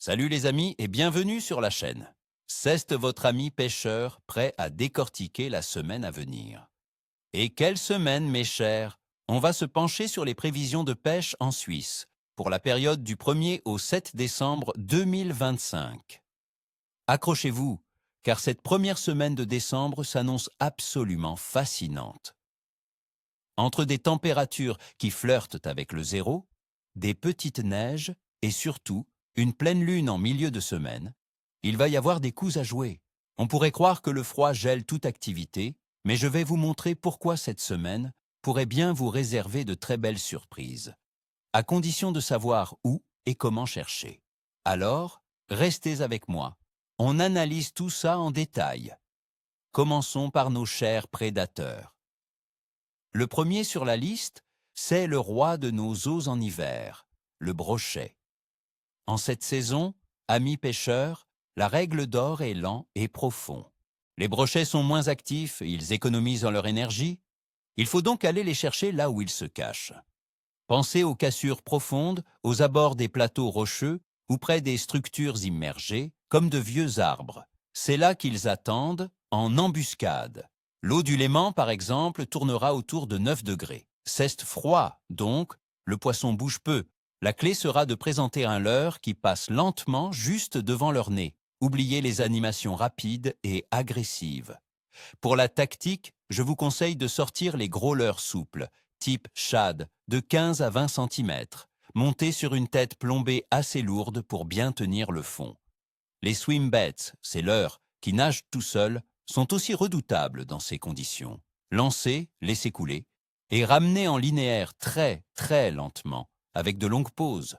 Salut les amis et bienvenue sur la chaîne. Ceste votre ami pêcheur prêt à décortiquer la semaine à venir. Et quelle semaine mes chers? On va se pencher sur les prévisions de pêche en Suisse pour la période du 1er au 7 décembre 2025. Accrochez-vous, car cette première semaine de décembre s'annonce absolument fascinante. Entre des températures qui flirtent avec le zéro, des petites neiges et surtout une pleine lune en milieu de semaine, il va y avoir des coups à jouer. On pourrait croire que le froid gèle toute activité, mais je vais vous montrer pourquoi cette semaine pourrait bien vous réserver de très belles surprises, à condition de savoir où et comment chercher. Alors, restez avec moi. On analyse tout ça en détail. Commençons par nos chers prédateurs. Le premier sur la liste, c'est le roi de nos eaux en hiver, le brochet. En cette saison, amis pêcheurs, la règle d'or est lent et profond. Les brochets sont moins actifs, ils économisent en leur énergie. Il faut donc aller les chercher là où ils se cachent. Pensez aux cassures profondes, aux abords des plateaux rocheux ou près des structures immergées, comme de vieux arbres. C'est là qu'ils attendent, en embuscade. L'eau du Léman, par exemple, tournera autour de 9 degrés. C'est froid, donc, le poisson bouge peu. La clé sera de présenter un leurre qui passe lentement juste devant leur nez. Oubliez les animations rapides et agressives. Pour la tactique, je vous conseille de sortir les gros leurres souples, type shad, de 15 à 20 cm, montés sur une tête plombée assez lourde pour bien tenir le fond. Les swim-baits, ces leurres qui nagent tout seuls, sont aussi redoutables dans ces conditions. Lancez, laissez couler, et ramenez en linéaire très lentement, avec de longues pauses.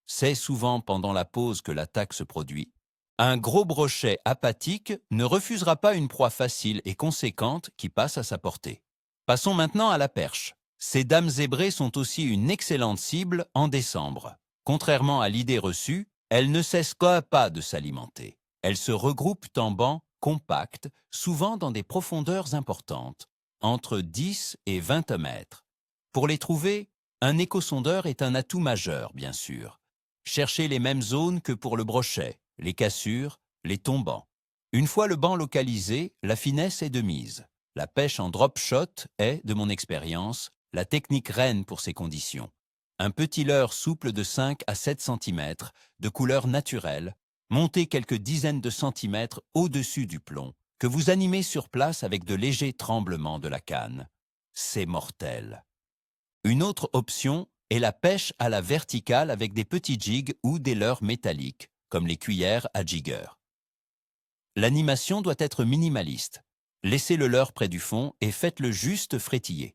C'est souvent pendant la pause que l'attaque se produit. Un gros brochet apathique ne refusera pas une proie facile et conséquente qui passe à sa portée. Passons maintenant à la perche. Ces dames zébrées sont aussi une excellente cible en décembre. Contrairement à l'idée reçue, elles ne cessent pas de s'alimenter. Elles se regroupent en bancs compacts, souvent dans des profondeurs importantes, entre 10 et 20 mètres. Pour les trouver, un échosondeur est un atout majeur, bien sûr. Cherchez les mêmes zones que pour le brochet, les cassures, les tombants. Une fois le banc localisé, la finesse est de mise. La pêche en drop shot est, de mon expérience, la technique reine pour ces conditions. Un petit leurre souple de 5 à 7 cm, de couleur naturelle, monté quelques dizaines de centimètres au-dessus du plomb, que vous animez sur place avec de légers tremblements de la canne. C'est mortel. Une autre option est la pêche à la verticale avec des petits jigs ou des leurres métalliques, comme les cuillères à jigger. L'animation doit être minimaliste. Laissez le leurre près du fond et faites-le juste frétiller.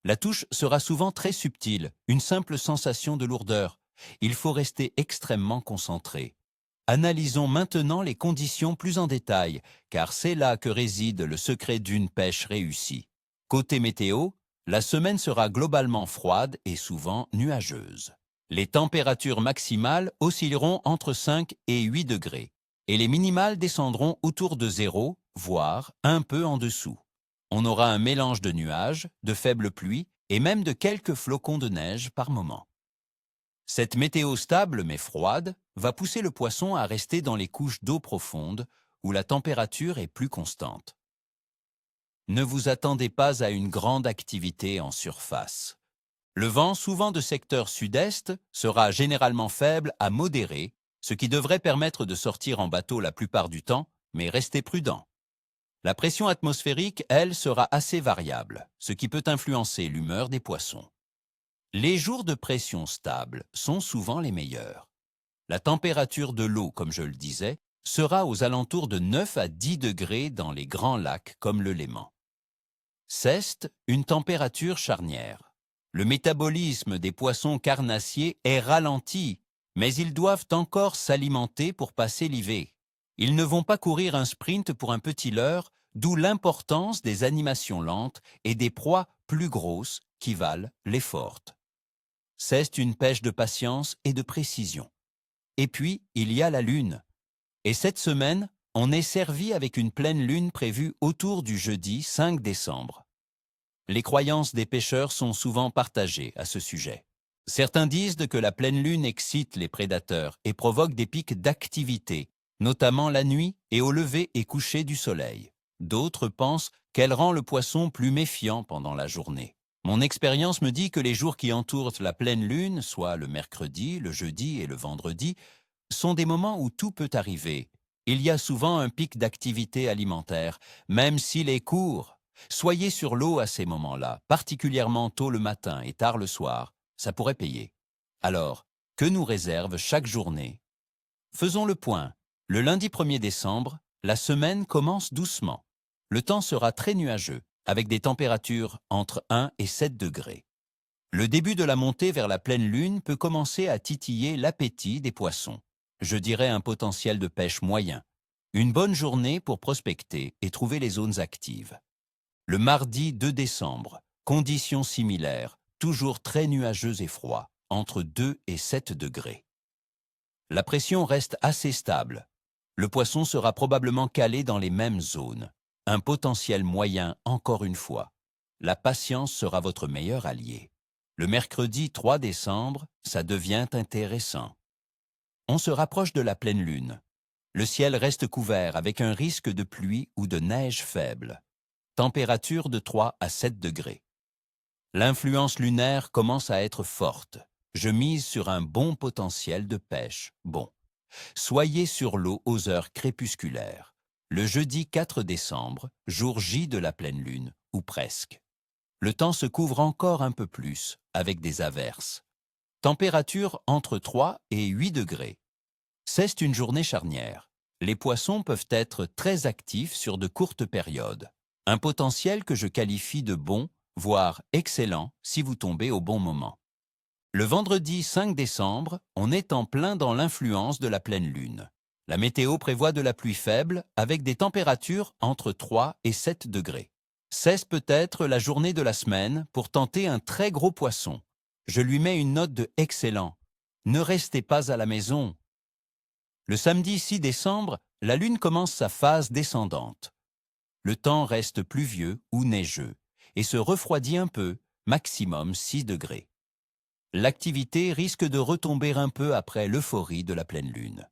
La touche sera souvent très subtile, une simple sensation de lourdeur. Il faut rester extrêmement concentré. Analysons maintenant les conditions plus en détail, car c'est là que réside le secret d'une pêche réussie. Côté météo, la semaine sera globalement froide et souvent nuageuse. Les températures maximales oscilleront entre 5 et 8 degrés, et les minimales descendront autour de 0, voire un peu en dessous. On aura un mélange de nuages, de faibles pluies et même de quelques flocons de neige par moment. Cette météo stable mais froide va pousser le poisson à rester dans les couches d'eau profonde où la température est plus constante. Ne vous attendez pas à une grande activité en surface. Le vent, souvent de secteur sud-est, sera généralement faible à modéré, ce qui devrait permettre de sortir en bateau la plupart du temps, mais restez prudent. La pression atmosphérique, elle, sera assez variable, ce qui peut influencer l'humeur des poissons. Les jours de pression stable sont souvent les meilleurs. La température de l'eau, comme je le disais, sera aux alentours de 9 à 10 degrés dans les grands lacs comme le Léman. C'est une température charnière. Le métabolisme des poissons carnassiers est ralenti, mais ils doivent encore s'alimenter pour passer l'hiver. Ils ne vont pas courir un sprint pour un petit leurre, d'où l'importance des animations lentes et des proies plus grosses qui valent les fortes. C'est une pêche de patience et de précision. Et puis, il y a la lune. Et cette semaine, on est servi avec une pleine lune prévue autour du jeudi 5 décembre. Les croyances des pêcheurs sont souvent partagées à ce sujet. Certains disent que la pleine lune excite les prédateurs et provoque des pics d'activité, notamment la nuit et au lever et coucher du soleil. D'autres pensent qu'elle rend le poisson plus méfiant pendant la journée. Mon expérience me dit que les jours qui entourent la pleine lune, soit le mercredi, le jeudi et le vendredi, sont des moments où tout peut arriver. Il y a souvent un pic d'activité alimentaire, même s'il est court. Soyez sur l'eau à ces moments-là, particulièrement tôt le matin et tard le soir. Ça pourrait payer. Alors, que nous réserve chaque journée? Faisons le point. Le lundi 1er décembre, la semaine commence doucement. Le temps sera très nuageux, avec des températures entre 1 et 7 degrés. Le début de la montée vers la pleine lune peut commencer à titiller l'appétit des poissons. Je dirais un potentiel de pêche moyen. Une bonne journée pour prospecter et trouver les zones actives. Le mardi 2 décembre, conditions similaires, toujours très nuageux et froid, entre 2 et 7 degrés. La pression reste assez stable. Le poisson sera probablement calé dans les mêmes zones. Un potentiel moyen encore une fois. La patience sera votre meilleur allié. Le mercredi 3 décembre, ça devient intéressant. On se rapproche de la pleine lune. Le ciel reste couvert avec un risque de pluie ou de neige faible. Température de 3 à 7 degrés. L'influence lunaire commence à être forte. Je mise sur un bon potentiel de pêche. Bon. Soyez sur l'eau aux heures crépusculaires. Le jeudi 4 décembre, jour J de la pleine lune, ou presque. Le temps se couvre encore un peu plus, avec des averses. Température entre 3 et 8 degrés. C'est une journée charnière. Les poissons peuvent être très actifs sur de courtes périodes. Un potentiel que je qualifie de bon, voire excellent, si vous tombez au bon moment. Le vendredi 5 décembre, on est en plein dans l'influence de la pleine lune. La météo prévoit de la pluie faible avec des températures entre 3 et 7 degrés. C'est peut-être la journée de la semaine pour tenter un très gros poisson. Je lui mets une note de excellent. Ne restez pas à la maison. Le samedi 6 décembre, la lune commence sa phase descendante. Le temps reste pluvieux ou neigeux et se refroidit un peu, maximum 6 degrés. L'activité risque de retomber un peu après l'euphorie de la pleine lune.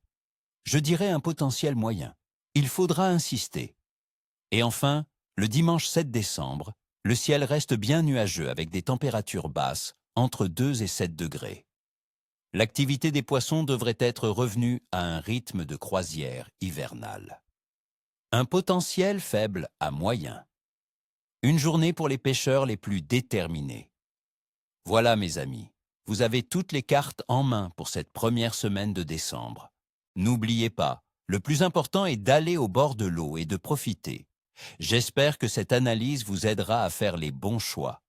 Je dirais un potentiel moyen. Il faudra insister. Et enfin, le dimanche 7 décembre, le ciel reste bien nuageux avec des températures basses, entre 2 et 7 degrés. L'activité des poissons devrait être revenue à un rythme de croisière hivernale. Un potentiel faible à moyen. Une journée pour les pêcheurs les plus déterminés. Voilà mes amis, vous avez toutes les cartes en main pour cette première semaine de décembre. N'oubliez pas, le plus important est d'aller au bord de l'eau et de profiter. J'espère que cette analyse vous aidera à faire les bons choix.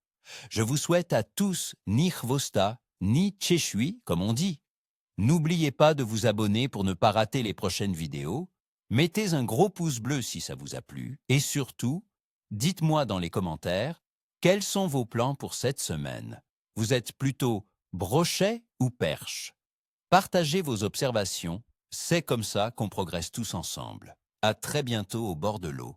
Je vous souhaite à tous ni chvosta, ni tchéchui, comme on dit. N'oubliez pas de vous abonner pour ne pas rater les prochaines vidéos. Mettez un gros pouce bleu si ça vous a plu. Et surtout, dites-moi dans les commentaires, quels sont vos plans pour cette semaine? Vous êtes plutôt brochet ou perche? Partagez vos observations, c'est comme ça qu'on progresse tous ensemble. À très bientôt au bord de l'eau.